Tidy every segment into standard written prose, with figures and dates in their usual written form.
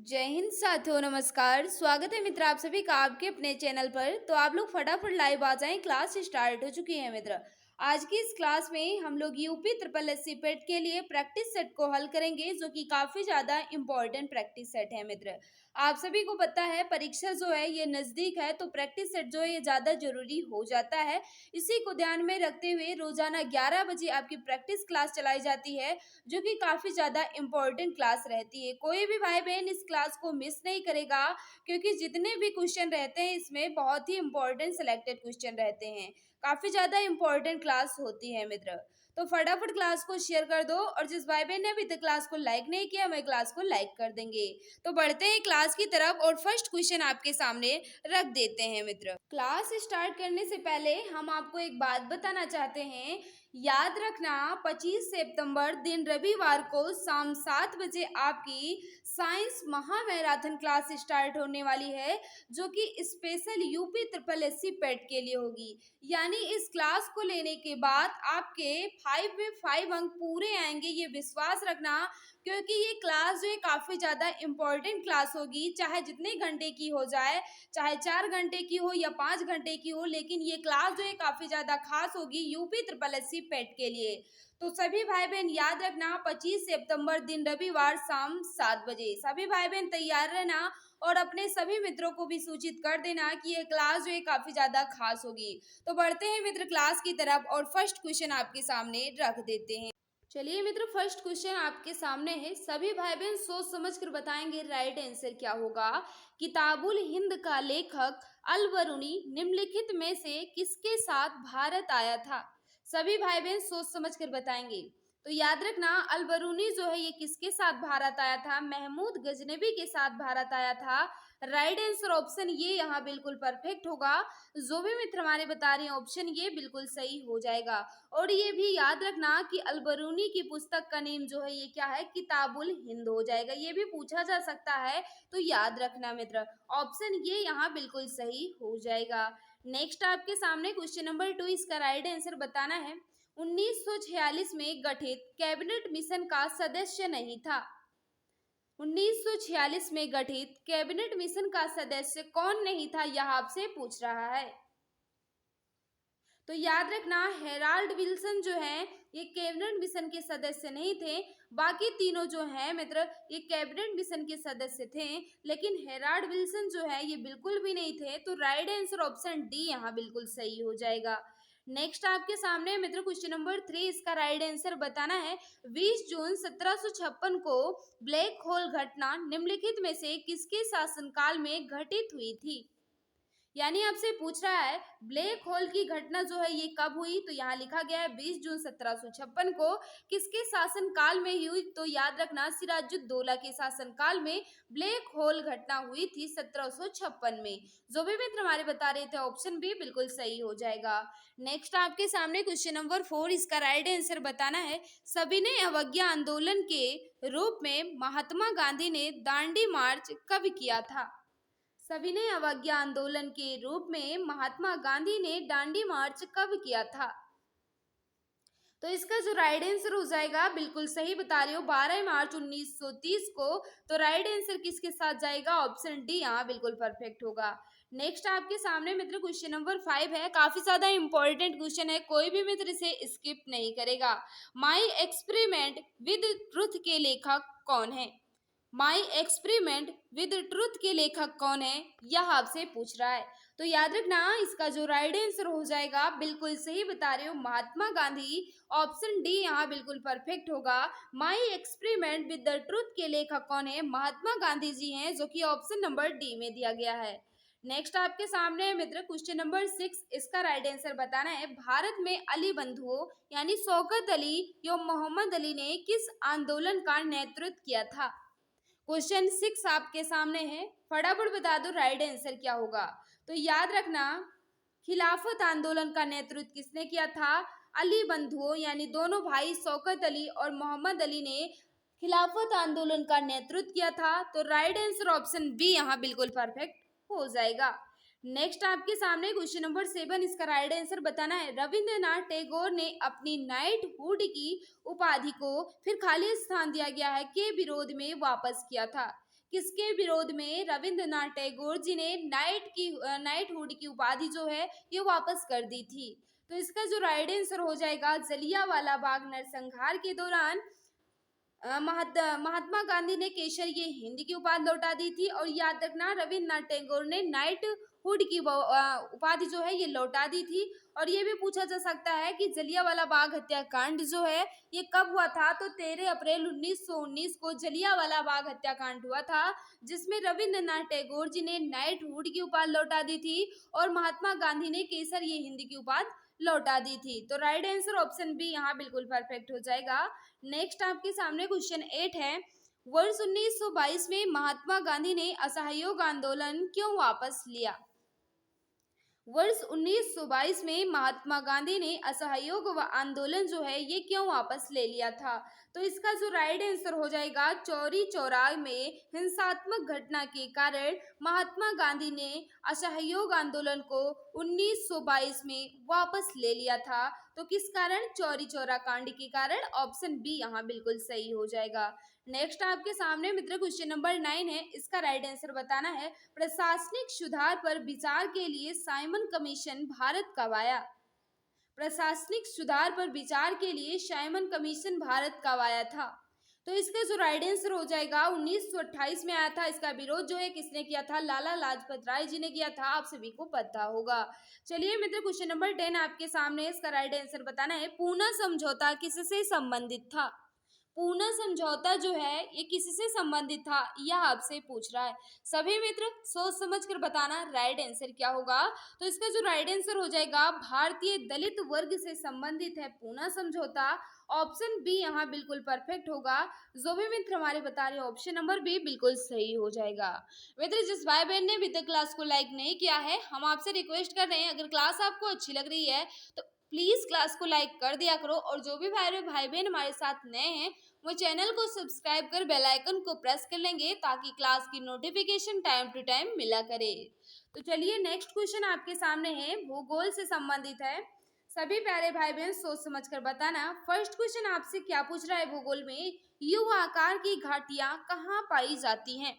जय हिंद साथियों, नमस्कार। स्वागत है मित्र आप सभी का आपके अपने चैनल पर। तो आप लोग फटाफट लाइव आ जाएं, क्लास स्टार्ट हो चुकी है मित्र। आज की इस क्लास में हम लोग यूपी ट्रिपल एससी पेट के लिए प्रैक्टिस सेट को हल करेंगे, जो कि काफी ज्यादा इंपॉर्टेंट प्रैक्टिस सेट है मित्र। आप सभी को पता है परीक्षा जो है ये नजदीक है, तो प्रैक्टिस सेट जो है ये ज्यादा जरूरी हो जाता है। इसी को ध्यान में रखते हुए रोजाना 11 बजे आपकी प्रैक्टिस क्लास चलाई जाती है, जो कि काफी ज्यादा इंपॉर्टेंट क्लास रहती है। कोई भी भाई बहन इस क्लास को मिस नहीं करेगा, क्योंकि जितने भी क्वेश्चन रहते हैं इसमें बहुत ही इंपॉर्टेंट सिलेक्टेड क्वेश्चन रहते हैं। काफी ज्यादा इंपॉर्टेंट क्लास होती है मित्र। तो फटाफट क्लास को शेयर कर दो, और जिस भाई बहन ने अभी तक क्लास को लाइक नहीं किया मैं क्लास को लाइक कर देंगे। तो बढ़ते हैं क्लास की तरफ और फर्स्ट क्वेश्चन आपके सामने रख देते हैं मित्र। क्लास स्टार्ट करने से पहले हम आपको एक बात बताना चाहते हैं। याद रखना 25 सितंबर दिन रविवार को शाम 7 बजे आपकी साइंस महामैराथन क्लास स्टार्ट होने वाली है, जो कि स्पेशल यूपी ट्रिपल एससी पेट के लिए होगी। यानी इस क्लास को लेने के बाद आपके 5 में 5 अंक पूरे आएंगे, ये विश्वास रखना। क्योंकि ये क्लास जो है काफ़ी ज़्यादा इम्पोर्टेंट क्लास होगी, चाहे जितने घंटे की हो जाए, चाहे 4 घंटे की हो या 5 घंटे की हो, लेकिन ये क्लास जो है काफ़ी ज़्यादा खास होगी यूपी ट्रिपल एससी पेट के लिए। तो सभी भाई बहन याद रखना 25 सितंबर दिन रविवार शाम 7 बजे सभी भाई बहन तैयार रहना, और अपने सभी मित्रों को भी सूचित कर देना कि ये क्लास जो है काफ़ी ज़्यादा खास होगी। तो बढ़ते हैं मित्र क्लास की तरफ और फर्स्ट क्वेश्चन आपके सामने रख देते हैं। चलिए मित्र, फर्स्ट क्वेश्चन आपके सामने है। सभी भाई बहन सोच समझ कर बताएंगे राइट आंसर क्या होगा। किताबुल हिंद का लेखक अल बरूनी निम्नलिखित में से किसके साथ भारत आया था। सभी भाई बहन सोच समझ कर बताएंगे। तो याद रखना अल बरूनी जो है ये किसके साथ भारत आया था, महमूद गजनबी के साथ भारत आया था। राइट आंसर ऑप्शन ये यहाँ बिल्कुल परफेक्ट होगा। जो भी मित्र हमारे बता रहे हैं ऑप्शन ये बिल्कुल सही हो जाएगा। और ये भी याद रखना कि अल बरूनी की पुस्तक का नेम जो है ये क्या है, किताबुल हिंद हो जाएगा। ये भी पूछा जा सकता है, तो याद रखना मित्र ऑप्शन ये यहाँ बिल्कुल सही हो जाएगा। नेक्स्ट आपके सामने क्वेश्चन नंबर 2, इसका राइट आंसर बताना है। 1946 में गठित कैबिनेट मिशन का सदस्य नहीं था। 1946 में गठित कैबिनेट मिशन का सदस्य कौन नहीं था, यह आपसे पूछ रहा है। तो याद रखना हेराल्ड विल्सन जो है ये कैबिनेट मिशन के सदस्य नहीं थे। बाकी तीनों जो है मित्र ये कैबिनेट मिशन के सदस्य थे, लेकिन हेराल्ड विल्सन जो है ये बिल्कुल भी नहीं थे। तो राइट आंसर ऑप्शन डी यहाँ बिल्कुल सही हो जाएगा। नेक्स्ट आपके सामने मित्र क्वेश्चन नंबर 3, इसका राइट आंसर बताना है। 20 जून 1756 को ब्लैक होल घटना निम्नलिखित में से किसके शासनकाल में घटित हुई थी। यानी आपसे पूछ रहा है ब्लैक होल की घटना जो है ये कब हुई, तो यहाँ लिखा गया है 20 जून 1756 को। किसके शासन काल में हुई, तो याद रखना सिराजुद्दौला के शासन काल में ब्लैक होल घटना हुई थी 1756 में। जो भी मित्र हमारे बता रहे थे ऑप्शन बी बिल्कुल सही हो जाएगा। नेक्स्ट आपके सामने क्वेश्चन नंबर 4, इसका राइट आंसर बताना है। सविनय अवज्ञा आंदोलन के रूप में महात्मा गांधी ने दांडी मार्च कब किया था। सविनय अवज्ञा आंदोलन के रूप में महात्मा गांधी ने दांडी मार्च कब किया था। तो इसका जो राइट आंसर हो जाएगा बिल्कुल सही बता रही हो 12 मार्च 1930 को। तो राइट आंसर किसके साथ जाएगा, ऑप्शन डी यहाँ बिल्कुल परफेक्ट होगा। नेक्स्ट आपके सामने मित्र क्वेश्चन नंबर 5 है। काफी ज्यादा इंपॉर्टेंट क्वेश्चन है, कोई भी मित्र इसे स्किप नहीं करेगा। माई एक्सपेरिमेंट विद ट्रुथ के लेखक कौन है। माई एक्सपेरिमेंट विद ट्रुथ के लेखक कौन है, यह आपसे पूछ रहा है। तो याद रखना इसका जो राइट आंसर हो जाएगा बिल्कुल सही बता रहे हो महात्मा गांधी। ऑप्शन डी यहाँ बिल्कुल परफेक्ट होगा। My experiment with the truth के लेखक कौन है, महात्मा गांधी जी हैं, जो कि ऑप्शन नंबर डी में दिया गया है। नेक्स्ट आपके सामने है मित्र क्वेश्चन नंबर 6, इसका राइट आंसर बताना है। भारत में अली बंधुओं यानी शौकत अली एवं मोहम्मद अली ने किस आंदोलन का नेतृत्व किया था। क्वेश्चन 6 आपके सामने है, फटाफट बता दो राइट आंसर क्या होगा। तो याद रखना खिलाफत आंदोलन का नेतृत्व किसने किया था, अली बंधुओं यानी दोनों भाई शौकत अली और मोहम्मद अली ने खिलाफत आंदोलन का नेतृत्व किया था। तो राइट आंसर ऑप्शन बी यहाँ बिल्कुल परफेक्ट हो जाएगा। नेक्स्ट आपके सामने क्वेश्चन नंबर 7, इसका राइट आंसर बताना है। रविंद्रनाथ टैगोर ने अपनी नाइटहुड की उपाधि को फिर खाली स्थान दिया गया है के विरोध में वापस किया था। किसके विरोध में रविंद्रनाथ टैगोर जी ने नाइटहुड की उपाधि जो है ये वापस कर दी थी। तो इसका जो राइट आंसर हो जाएगा, जलियांवाला बाग नरसंहार के दौरान महात्मा गांधी ने केसरिये हिंद की उपाधि लौटा दी थी। और याद रखना, रविन्द्रनाथ टैगोर ने नाइटहुड की उपाधि जो है ये लौटा दी थी। और ये भी पूछा जा सकता है कि जलियांवाला बाग हत्याकांड जो है ये कब हुआ था, तो 13 अप्रैल 1919 को जलियांवाला बाग हत्याकांड हुआ था, जिसमें रविन्द्रनाथ टैगोर जी ने नाइटहुड की उपाधि लौटा दी थी और महात्मा गांधी ने केसरिये हिंद की उपाधि लौटा दी थी। तो राइट आंसर ऑप्शन बी यहाँ बिल्कुल परफेक्ट हो जाएगा। नेक्स्ट आपके सामने क्वेश्चन 8 है, वर्ष 1922 में महात्मा गांधी ने असहयोग आंदोलन क्यों वापस लिया? वर्ष 1922 में महात्मा गांधी ने असहयोग आंदोलन जो है ये क्यों वापस ले लिया था? तो इसका जो राइट आंसर हो जाएगा, चौरी चौरा में हिंसात्मक घटना के कारण महात्मा गांधी ने असहयोग आंदोलन को 1922 में वापस ले लिया था। तो किस कारण? चौरी चौरा कांड के कारण। ऑप्शन बी यहाँ बिल्कुल सही हो जाएगा। नेक्स्ट आपके सामने मित्र क्वेश्चन नंबर 9 है, इसका राइट आंसर बताना है। प्रशासनिक सुधार पर विचार के लिए साइमन कमीशन भारत कब आया? प्रशासनिक सुधार पर विचार के लिए साइमन कमीशन भारत कब आया था? तो इसका जो राइट आंसर हो जाएगा, 1928 में आया था। इसका विरोध जो है किसने किया था? लाला लाजपत राय जी ने किया था, आप सभी को पता होगा। चलिए मित्र क्वेश्चन नंबर 10 आपके सामने, इसका राइट आंसर बताना है। पूना समझौता किससे संबंधित था? पूना समझौता जो है ये किससे संबंधित था, यह आपसे पूछ रहा है। सभी मित्र सोच समझ कर बताना राइट आंसर क्या होगा। तो इसका जो राइट आंसर हो जाएगा, भारतीय दलित वर्ग से संबंधित है पूना समझौता। ऑप्शन बी यहाँ बिल्कुल परफेक्ट होगा। जो भी मित्र हमारे बता रहे हैं ऑप्शन नंबर बी बिल्कुल सही हो जाएगा। मित्र जिस भाई बहन ने अभी तक क्लास को लाइक नहीं किया है, हम आपसे रिक्वेस्ट कर रहे हैं, अगर क्लास आपको अच्छी लग रही है तो प्लीज क्लास को लाइक कर दिया करो। और जो भी भाई बहन हमारे साथ नए हैं वो चैनल को सब्सक्राइब कर बेल आइकन को प्रेस कर लेंगे, ताकि क्लास की नोटिफिकेशन टाइम टू टाइम मिला करे। तो चलिए नेक्स्ट क्वेश्चन आपके सामने है, भूगोल से संबंधित है। सभी प्यारे भाई बहन सोच समझ कर बताना। फर्स्ट क्वेश्चन आपसे क्या पूछ रहा है, भूगोल में यू आकार की घाटियां कहाँ पाई जाती हैं?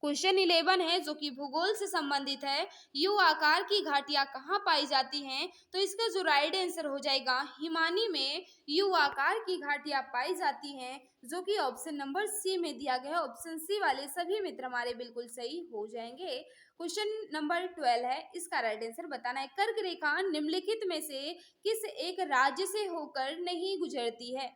क्वेश्चन 11 है जो कि भूगोल से संबंधित है। यू आकार की घाटियां कहाँ पाई जाती हैं? तो इसका जो राइट आंसर हो जाएगा, हिमानी में यू आकार की घाटियां पाई जाती हैं, जो कि ऑप्शन नंबर सी में दिया गया है। ऑप्शन सी वाले सभी मित्र हमारे बिल्कुल सही हो जाएंगे। क्वेश्चन नंबर 12 है, इसका राइट आंसर बताना है। कर्क रेखा निम्नलिखित में से किस एक राज्य से होकर नहीं गुजरती है?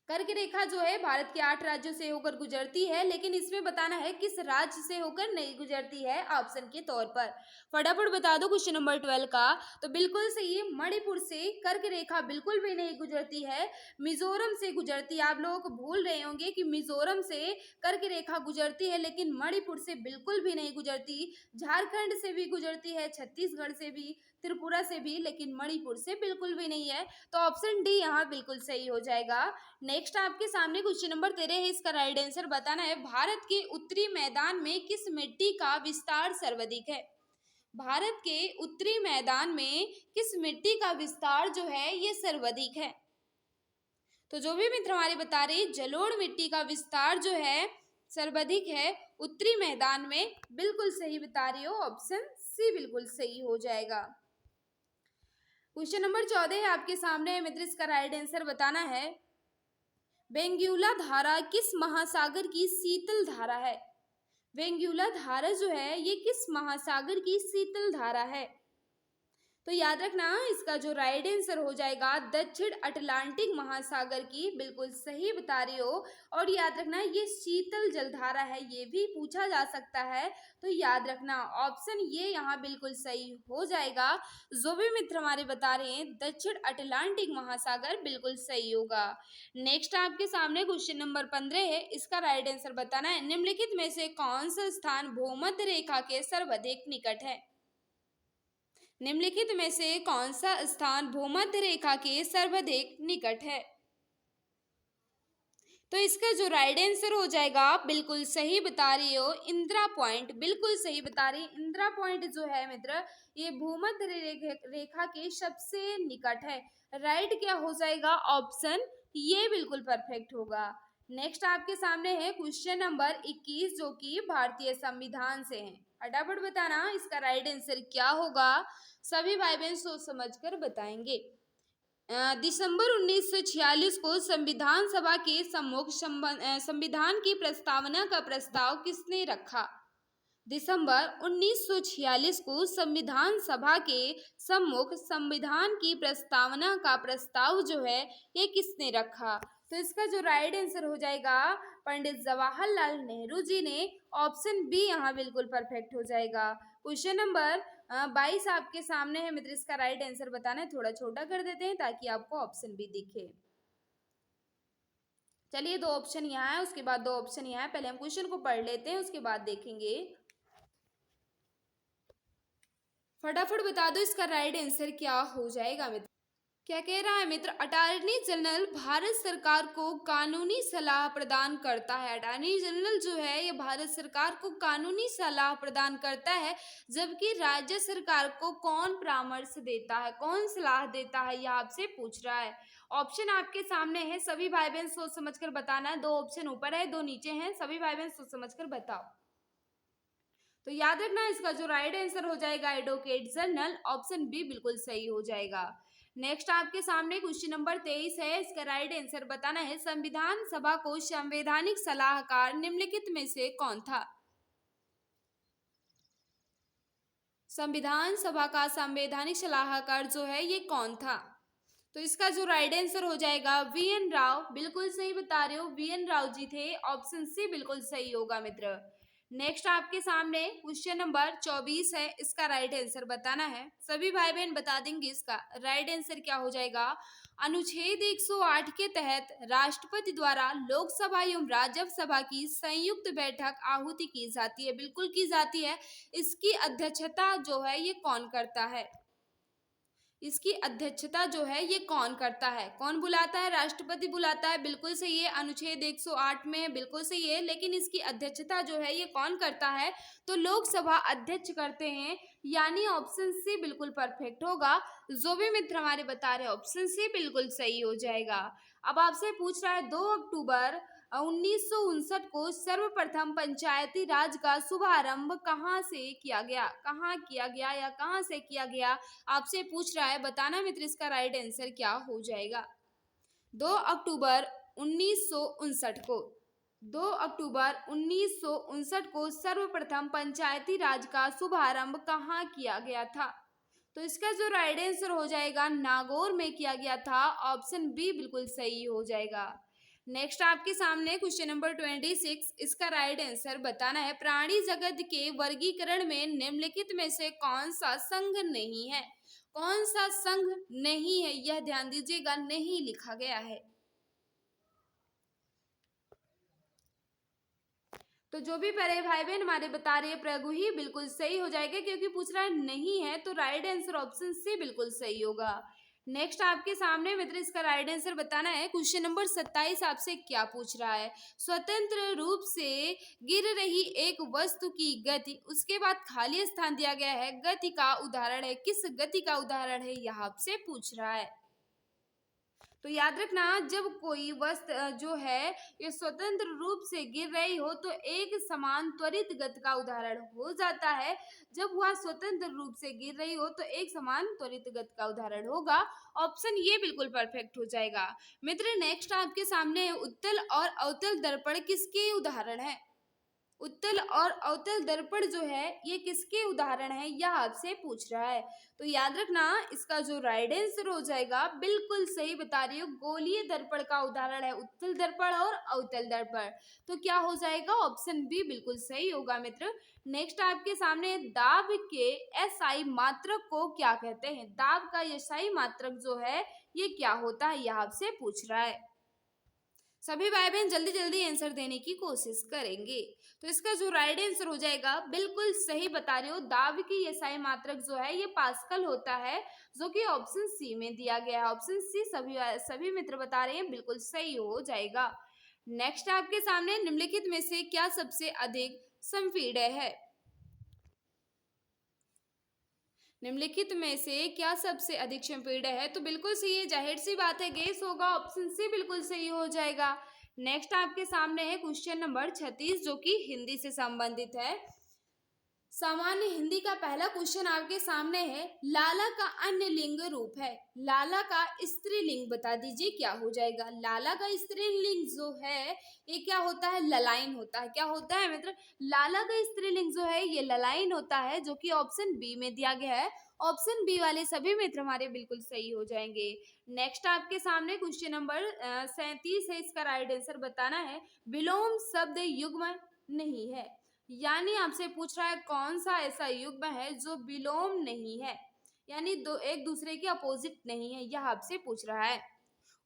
कर्क रेखा जो है भारत के 8 राज्यों से होकर गुजरती है, लेकिन इसमें बताना है किस राज्य से होकर नहीं गुजरती है, ऑप्शन के तौर पर। फटाफट बता दो क्वेश्चन नंबर 12 का। तो बिल्कुल सही, मणिपुर से कर्क रेखा बिल्कुल भी नहीं गुजरती है, मिजोरम से गुजरती है। आप लोग भूल रहे होंगे कि मिजोरम से कर्क रेखा गुजरती है, लेकिन मणिपुर से बिल्कुल भी नहीं गुजरती। झारखंड से भी गुजरती है, छत्तीसगढ़ से भी, त्रिपुरा से भी, लेकिन मणिपुर से बिल्कुल भी नहीं है। तो ऑप्शन डी यहाँ बिल्कुल सही हो जाएगा। नेक्स्ट आपके सामने क्वेश्चन नंबर 13 है, इसका राइट आंसर बताना है। भारत के उत्तरी मैदान में किस मिट्टी का विस्तार सर्वाधिक है? भारत के उत्तरी मैदान में किस मिट्टी का विस्तार जो है ये सर्वाधिक है? तो जो भी मित्र हमारे बता रहे, जलोढ़ मिट्टी का विस्तार जो है सर्वाधिक है उत्तरी मैदान में। बिल्कुल सही बता रही हो, ऑप्शन सी बिल्कुल सही हो जाएगा। क्वेश्चन नंबर 14 है आपके सामने मित्र, इसका राइट आंसर बताना है। वेंगुला धारा किस महासागर की शीतल धारा है? वेंगुला धारा जो है ये किस महासागर की शीतल धारा है? तो याद रखना, इसका जो राइट आंसर हो जाएगा दक्षिण अटलांटिक महासागर की। बिल्कुल सही बता रही हो। और याद रखना ये शीतल जलधारा है, ये भी पूछा जा सकता है। तो याद रखना ऑप्शन ये यहाँ बिल्कुल सही हो जाएगा। जो भी मित्र हमारे बता रहे हैं दक्षिण अटलांटिक महासागर बिल्कुल सही होगा। नेक्स्ट आपके सामने क्वेश्चन नंबर 15 है, इसका राइट आंसर बताना है। निम्नलिखित में से कौन सा स्थान भूमध्य रेखा के सर्वाधिक निकट है? निम्नलिखित में से कौन सा स्थान भूमध्य रेखा के सर्वाधिक निकट है? तो इसका जो राइट आंसर हो जाएगा, बिल्कुल सही बता रही हो, इंदिरा पॉइंट। बिल्कुल सही बता रही, इंदिरा पॉइंट जो है मित्र ये भूमध्य रेखा के सबसे निकट है। राइट क्या हो जाएगा? ऑप्शन ये बिल्कुल परफेक्ट होगा। नेक्स्ट आपके सामने है क्वेश्चन नंबर 21 जो कि भारतीय संविधान से है। फटाफट बताना इसका राइट आंसर क्या होगा। सभी भाई बहन सोच समझकर बताएंगे। दिसंबर 1946 को संविधान सभा के सम्मुख संविधान की प्रस्तावना का प्रस्ताव किसने रखा। दिसंबर 1946 को संविधान सभा के सम्मुख संविधान की प्रस्तावना का प्रस्ताव जो है ये किसने रखा। तो इसका जो राइट आंसर हो जाएगा पंडित जवाहरलाल नेहरू जी ने। ऑप्शन बी यहाँ बिल्कुल परफेक्ट हो जाएगा। क्वेश्चन नंबर 22 आपके सामने है मित्र, इसका राइट आंसर बताना है। थोड़ा छोटा कर देते हैं ताकि आपको ऑप्शन भी दिखे। चलिए, दो ऑप्शन यहाँ है, उसके बाद दो ऑप्शन यहाँ है। पहले हम क्वेश्चन को पढ़ लेते हैं, उसके बाद देखेंगे। फटाफट बता दो इसका राइट आंसर क्या हो जाएगा मित्र। क्या कह रहा है मित्र, अटॉर्नी जनरल भारत सरकार को कानूनी सलाह प्रदान करता है। अटॉर्नी जनरल जो है ये भारत सरकार को कानूनी सलाह प्रदान करता है, जबकि राज्य सरकार को कौन परामर्श देता है, कौन सलाह देता है, यह आपसे पूछ रहा है। ऑप्शन आपके सामने है, सभी भाई बहन सोच समझकर बताना है। दो ऑप्शन ऊपर है, दो नीचे हैं, सभी भाई बहन सोच समझकर बताओ। तो याद रखना इसका जो राइट आंसर हो जाएगा एडवोकेट जनरल। ऑप्शन बी बिल्कुल सही हो जाएगा। नेक्स्ट आपके सामने क्वेश्चन नंबर 23 है, इसका राइट आंसर बताना है। संविधान सभा को संवैधानिक सलाहकार निम्नलिखित में से कौन था। संविधान सभा का संवैधानिक सलाहकार जो है ये कौन था। तो इसका जो राइट आंसर हो जाएगा वीएन राव। बिल्कुल सही बता रहे हो, वीएन राव जी थे। ऑप्शन सी बिल्कुल सही होगा मित्र। नेक्स्ट आपके सामने क्वेश्चन नंबर 24 है, इसका राइट आंसर बताना है। सभी भाई बहन बता देंगे इसका राइट आंसर क्या हो जाएगा। अनुच्छेद 108 के तहत राष्ट्रपति द्वारा लोकसभा एवं राज्यसभा की संयुक्त बैठक आहूति की जाती है। बिल्कुल की जाती है। इसकी अध्यक्षता जो है ये कौन करता है। इसकी अध्यक्षता जो है ये कौन करता है, कौन बुलाता है, राष्ट्रपति बुलाता है। बिल्कुल सही है, अनुच्छेद 108 में है, बिल्कुल सही है। लेकिन इसकी अध्यक्षता जो है ये कौन करता है, तो लोकसभा अध्यक्ष करते हैं। यानी ऑप्शन सी बिल्कुल परफेक्ट होगा। जो भी मित्र हमारे बता रहे हैं ऑप्शन सी बिल्कुल सही हो जाएगा। अब आपसे पूछ रहा है 2 अक्टूबर 1959 को सर्वप्रथम पंचायती राज का शुभारंभ कहाँ से किया गया, कहाँ किया गया या कहाँ से किया गया, आपसे पूछ रहा है। बताना मित्र इसका राइट आंसर क्या हो जाएगा। 2 अक्टूबर 1959 को 2 अक्टूबर 1959 को सर्वप्रथम पंचायती राज का शुभारंभ कहाँ किया गया था। तो इसका जो राइट आंसर हो जाएगा नागौर में किया गया था। ऑप्शन बी बिल्कुल सही हो जाएगा। नेक्स्ट आपके सामने क्वेश्चन नंबर 26, इसका राइट आंसर बताना है। प्राणी जगत के वर्गीकरण में निम्नलिखित में से कौन सा संघ नहीं है। कौन सा संघ नहीं है, यह ध्यान दीजिएगा, नहीं लिखा गया है। तो जो भी पहले भाई बहन हमारे बता रहे हैं प्रगु ही बिल्कुल सही हो जाएगा, क्योंकि पूछ रहा है नहीं है। तो राइट आंसर ऑप्शन सी बिल्कुल सही होगा। नेक्स्ट आपके सामने मित्र इसका राइट आंसर बताना है। क्वेश्चन नंबर 27 आपसे क्या पूछ रहा है। स्वतंत्र रूप से गिर रही एक वस्तु की गति, उसके बाद खाली स्थान दिया गया है, गति का उदाहरण है। किस गति का उदाहरण है यह आपसे पूछ रहा है। तो याद रखना, जब कोई वस्तु जो है ये स्वतंत्र रूप से गिर रही हो तो एक समान त्वरित गति का उदाहरण हो जाता है। जब वह स्वतंत्र रूप से गिर रही हो तो एक समान त्वरित गति का उदाहरण होगा। ऑप्शन ये बिल्कुल परफेक्ट हो जाएगा। मित्र नेक्स्ट आपके सामने है, उत्तल और अवतल दर्पण किसके उदाहरण है। उत्तल और अवतल दर्पण जो है ये किसके उदाहरण है, यह आपसे पूछ रहा है। तो याद रखना इसका जो राइट आंसर हो जाएगा बिल्कुल सही बता रही हूँ, गोलीय दर्पण का उदाहरण है उत्तल दर्पण और अवतल दर्पण। तो क्या हो जाएगा, ऑप्शन बी बिल्कुल सही होगा मित्र। नेक्स्ट आपके सामने दाब के एसआई मात्रक को क्या कहते हैं। दाब का एसआई मात्रक जो है ये क्या होता है, यह आपसे पूछ रहा है। सभी भाई बहन जल्दी जल्दी आंसर देने की कोशिश करेंगे। तो इसका जो राइट आंसर हो जाएगा बिल्कुल सही बता रहे हो, दाब की एसआई मात्रक जो है ये पास्कल होता है, जो कि ऑप्शन सी में दिया गया है। ऑप्शन सी सभी मित्र बता रहे हैं बिल्कुल सही हो जाएगा। नेक्स्ट आपके सामने निम्नलिखित में से क्या सबसे अधिक संपीड़य है। निम्नलिखित में से क्या सबसे अधिक संपीड़य है। तो बिल्कुल सही है, जाहिर सी बात है गैस होगा। ऑप्शन सी बिल्कुल सही हो जाएगा। नेक्स्ट आपके सामने है क्वेश्चन नंबर 36 जो कि हिंदी से संबंधित है। सामान्य हिंदी का पहला क्वेश्चन आपके सामने है, लाला का अन्य लिंग रूप है। लाला का स्त्रीलिंग बता दीजिए क्या हो जाएगा। लाला का स्त्रीलिंग जो है ये क्या होता है, ललाइन होता है। क्या होता है मतलब लाला का स्त्रीलिंग जो है ये ललाइन होता है, जो कि ऑप्शन बी में दिया गया है। ऑप्शन बी वाले सभी मित्र हमारे बिल्कुल सही हो जाएंगे। नेक्स्ट आपके सामने क्वेश्चन नंबर 37 है, इसका राइट आंसर बताना है। विलोम शब्द युग्म नहीं है, यानी आपसे पूछ रहा है कौन सा ऐसा युग्म है जो विलोम नहीं है, यानी दो एक दूसरे के अपोजिट नहीं है, यह आपसे पूछ रहा है।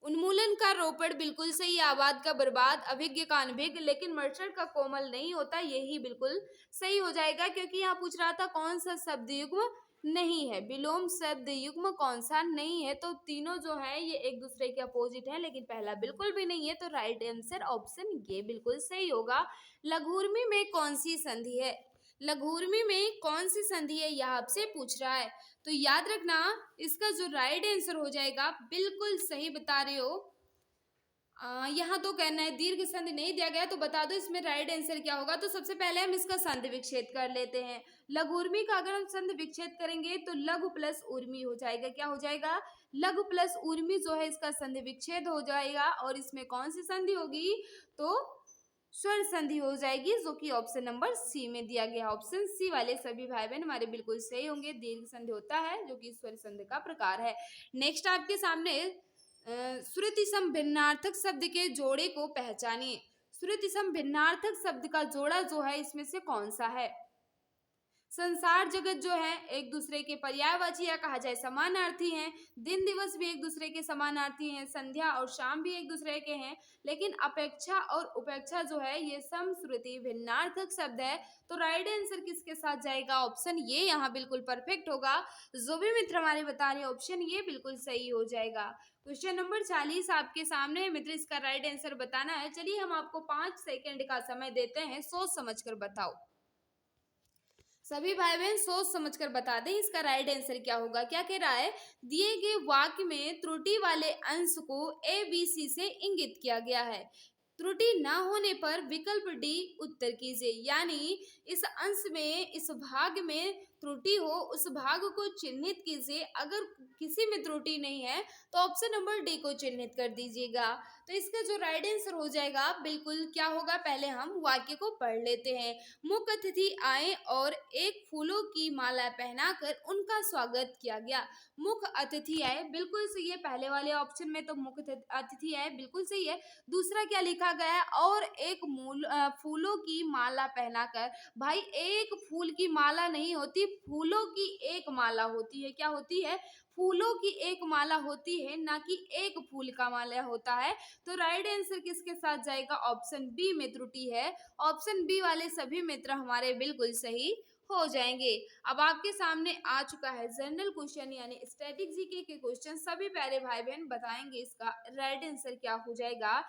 उन्मूलन का रोपड़ बिल्कुल सही, आबाद का बर्बाद, अभिज्ञ का अनभिज्ञ, लेकिन मर्चेंट का कोमल नहीं होता, यही बिल्कुल सही हो जाएगा, क्योंकि यहाँ पूछ रहा था कौन सा शब्द युग्म नहीं है, विलोम शब्द युग्म कौन सा नहीं है। तो तीनों जो है ये एक दूसरे के अपोजिट है, लेकिन पहला बिल्कुल भी नहीं है, तो राइट आंसर ऑप्शन ये बिल्कुल सही होगा। लघुर्मी में कौन सी संधि है, लघुर्मी में कौन सी संधि है यह आपसे पूछ रहा है। तो याद रखना इसका जो राइट आंसर हो जाएगा, बिल्कुल सही बता रहे हो। यहाँ तो कहना है दीर्घ संधि नहीं दिया गया, तो बता दो इसमें राइट आंसर क्या होगा। तो सबसे पहले हम इसका संधि विच्छेद कर लेते हैं। लघुर्मी का अगर हम संधि विच्छेद करेंगे तो लघु प्लस उर्मी हो जाएगा। क्या हो जाएगा, लघु प्लस उर्मी जो है इसका संधि विच्छेद हो जाएगा, और इसमें कौन सी संधि होगी, तो स्वर संधि हो जाएगी, जो कि ऑप्शन नंबर सी में दिया गया। ऑप्शन सी वाले सभी भाई बहन हमारे बिल्कुल सही होंगे। दीर्घ संधि होता है जो कि स्वर संधि का प्रकार है। नेक्स्ट आपके सामने श्रुति सम भिन्नार्थक शब्द के जोड़े को पहचानिए। श्रुति सम भिन्नार्थक शब्द का जोड़ा जो है इसमें से कौन सा है। संसार जगत जो है एक दूसरे के पर्यायवाची या कहा जाए समानार्थी हैं। दिन दिवस भी एक दूसरे के समानार्थी हैं। संध्या और शाम भी एक दूसरे के हैं। लेकिन अपेक्षा और उपेक्षा जो है ये समश्रुति भिन्नार्थक शब्द है। तो राइट आंसर किसके साथ जाएगा, ऑप्शन ये यहाँ बिल्कुल परफेक्ट होगा। जो भी मित्र हमारे बता रहे ऑप्शन ये बिल्कुल सही हो जाएगा। क्वेश्चन नंबर 40 आपके सामने है मित्र, इसका राइट आंसर बताना है। चलिए हम आपको 5 सेकंड का समय देते हैं, सोच समझकर बताओ। सभी भाई बहन सोच समझकर बता दें इसका राइट आंसर क्या होगा। क्या कह रहा है, दिए गए वाक्य में त्रुटि वाले अंश को ए बी सी से इंगित किया गया है। त्रुटि ना होने पर विकल्प डी उत्तर कीजिए, यानी इस अंश में इस भाग में त्रुटि हो उस भाग को चिन्हित कीजिए। अगर किसी में त्रुटि नहीं है तो ऑप्शन नंबर डी को चिन्हित कर दीजिएगा। तो इसका जो राइट आंसर हो जाएगा बिल्कुल क्या होगा, पहले हम वाक्य को पढ़ लेते हैं। मुख्य अतिथि आए और एक फूलों की माला पहनाकर उनका स्वागत किया गया। मुख्य अतिथि आए बिल्कुल सही है, पहले वाले ऑप्शन में तो मुख्य अतिथि आए बिल्कुल सही है। दूसरा क्या लिखा गया है, और एक फूलों की माला पहनाकर। भाई एक फूल की माला नहीं होती, फूलों की एक माला होती है। क्या होती है, फूलों की एक माला होती है, ना कि एक फूल का माला होता है। तो राइट आंसर किसके साथ जाएगा, ऑप्शन बी में त्रुटि है। ऑप्शन बी वाले सभी मित्र हमारे बिल्कुल सही हो जाएंगे। अब आपके सामने आ चुका है जनरल क्वेश्चन यानी स्टैटिक जीके के क्वेश्चन। सभी प्यारे भाई बहन बताएंगे इसका राइट आंसर क्या हो जाएगा।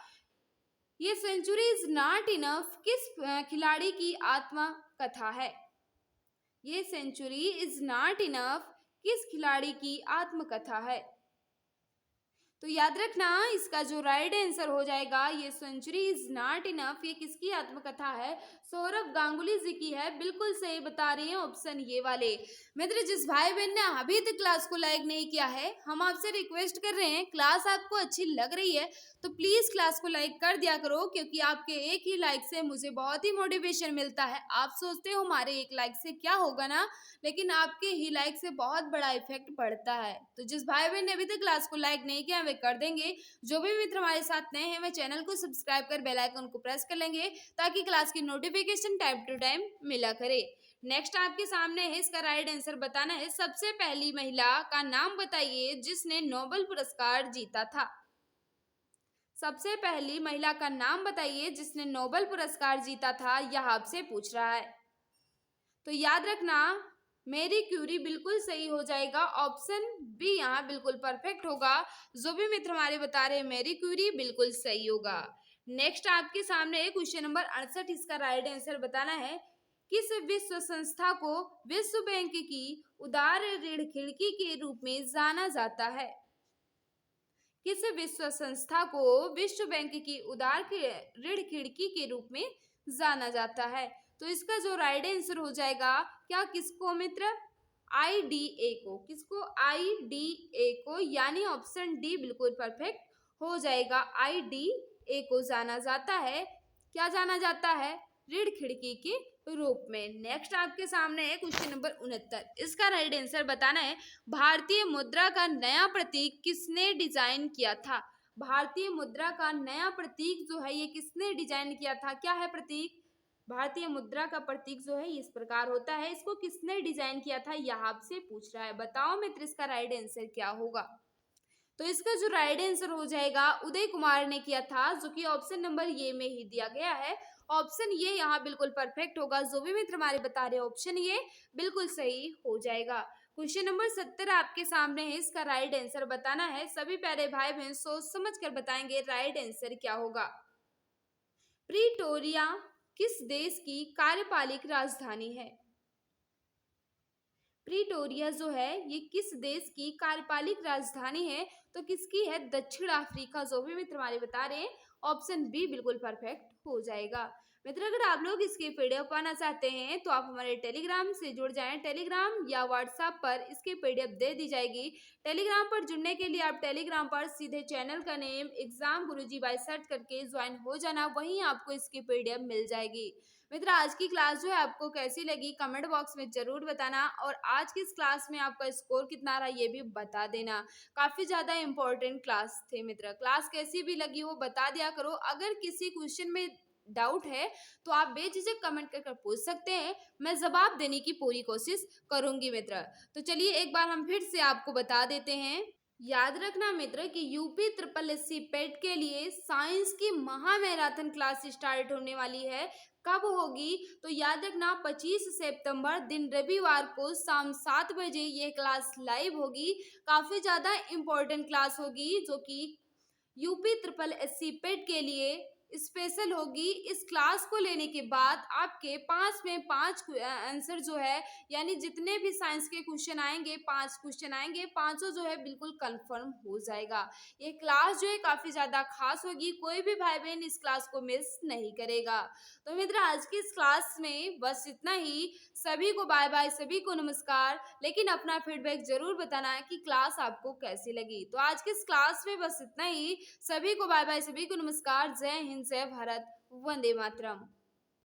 ये सेंचुरी इज नॉट इनफ किस खिलाड़ी की आत्मकथा है। ये सेंचुरी इज नॉट इनफ किस खिलाड़ी की आत्मकथा है। तो याद रखना इसका जो राइट आंसर हो जाएगा, ये सेंचुरी इज नॉट इनफ, ये किसकी आत्मकथा है, सौरव गांगुली जी की है। बिल्कुल सही बता रही हैं ऑप्शन ये वाले मित्र। जिस भाई बहन ने अभी तक क्लास को लाइक नहीं किया है, हम आपसे रिक्वेस्ट कर रहे हैं, क्लास आपको अच्छी लग रही है तो प्लीज क्लास को लाइक कर दिया करो, क्योंकि आपके एक ही लाइक से मुझे बहुत ही मोटिवेशन मिलता है। आप सोचते हो हमारे एक लाइक से क्या होगा ना, लेकिन आपके ही लाइक से बहुत बड़ा इफेक्ट पड़ता है। तो जिस भाई बहन ने अभी तक क्लास को लाइक नहीं किया वे कर देंगे। जो भी मित्र हमारे साथ नए हैं वे चैनल को सब्सक्राइब कर बेल आइकन को प्रेस कर लेंगे, ताकि क्लास की नोटिफिकेशन टाइम टू टाइम मिला करे। नेक्स्ट आपके सामने है, इसका राइट आंसर बताना है। सबसे पहली महिला का नाम बताइए जिसने नोबेल पुरस्कार जीता था। सबसे पहली महिला का नाम बताइए जिसने नोबेल पुरस्कार जीता था, यह आपसे पूछ रहा है। तो याद रखना मेरी क्यूरी बिल्कुल सही हो जाएगा। ऑप्शन बी यहाँ बिल्कुल परफेक्ट होगा। जो भी मित्र हमारे बता रहे हैं मेरी क्यूरी बिल्कुल सही होगा। नेक्स्ट आपके सामने है क्वेश्चन नंबर 68, इसका राइट आंसर बताना है। किस विश्व संस्था को विश्व बैंक की उदार ऋण खिड़की के रूप में जाना जाता है। किस विश्व संस्था को विश्व बैंक की उदार ऋण खिड़की के रूप में जाना जाता है? तो इसका जो राइट आंसर हो जाएगा क्या, किसको मित्र? आईडीए को। किसको? आईडीए को, यानी ऑप्शन डी बिल्कुल परफेक्ट हो जाएगा। आईडीए को जाना जाता है, क्या जाना जाता है? ऋण खिड़की के रूप में। नेक्स्ट आपके सामने है क्वेश्चन नंबर 69। इसका राइट आंसर बताना है, भारतीय मुद्रा का नया प्रतीक किसने डिजाइन किया था? भारतीय मुद्रा का नया प्रतीक जो है ये किसने डिजाइन किया था? क्या है प्रतीक? भारतीय मुद्रा का प्रतीक जो है इस प्रकार होता है। इसको किसने डिजाइन किया था, यह आपसे पूछ रहा है। बताओ मित्र इसका राइट आंसर क्या होगा? तो इसका जो राइट आंसर हो जाएगा उदय कुमार ने किया था, जो कि ऑप्शन नंबर ये में ही दिया गया है। ऑप्शन ये यहाँ बिल्कुल परफेक्ट होगा। जो भी मित्र हमारे बता रहे हैं ऑप्शन ये बिल्कुल सही हो जाएगा। क्वेश्चन नंबर 70 आपके सामने है। इसका राइट आंसर बताना है। सभी प्यारे भाई बहन सोच समझ कर बताएंगे राइट आंसर क्या होगा। प्रीटोरिया किस देश की कार्यपालिक राजधानी है? प्रीटोरिया जो है ये किस देश की कार्यपालिक राजधानी है? तो किसकी है? दक्षिण अफ्रीका। जो भी मित्र हमारे बता रहे हैं ऑप्शन बी बिल्कुल परफेक्ट हो जाएगा। मित्र अगर आप लोग इसकी पीडीएफ पाना चाहते हैं तो आप हमारे टेलीग्राम से जुड़ जाएं। टेलीग्राम या व्हाट्सएप पर इसकी पीडीएफ दे दी जाएगी। टेलीग्राम पर जुड़ने के लिए आप टेलीग्राम पर सीधे चैनल का नेम एग्जाम गुरुजी बाय सर्च करके ज्वाइन हो जाना, वहीं आपको इसकी पीडीएफ मिल जाएगी। मित्र आज की क्लास जो है आपको कैसी लगी कमेंट बॉक्स में जरूर बताना, और आज की इस क्लास में आपका स्कोर कितना रहा ये भी बता देना। काफी ज्यादा इंपॉर्टेंट क्लास थे मित्र। क्लास कैसी भी लगी हो बता दिया करो। अगर किसी क्वेश्चन में डाउट है तो आप बेझिझक कमेंट कर पूछ सकते हैं, मैं जवाब देने की पूरी कोशिश करूंगी मित्र। तो चलिए एक बार हम फिर से आपको बता देते हैं। याद रखना मित्र कि यूपी ट्रिपल एससी पेट के लिए साइंस की महा मैराथन क्लास स्टार्ट होने वाली है। कब होगी? तो याद रखना 25 सितंबर दिन रविवार को शाम 7 बजे ये क्लास लाइव होगी। काफी ज्यादा इम्पोर्टेंट क्लास होगी, जो कि यूपी ट्रिपल एससी पेट के लिए स्पेशल होगी। इस क्लास को लेने के बाद आपके 5 में 5 आंसर जो है, यानी जितने भी साइंस के क्वेश्चन आएंगे 5 क्वेश्चन आएंगे, पांचों जो है बिल्कुल कंफर्म हो जाएगा। ये क्लास जो है काफी ज्यादा खास होगी। कोई भी भाई बहन इस क्लास को मिस नहीं करेगा। तो मित्र आज की इस क्लास में बस इतना ही। सभी को बाय बाय, सभी को नमस्कार। लेकिन अपना फीडबैक जरूर बताना है कि क्लास आपको कैसी लगी। तो आज की इस क्लास में बस इतना ही। सभी को बाय बाय, सभी को नमस्कार। जय हिंद, जय भारत, वंदे मातरम।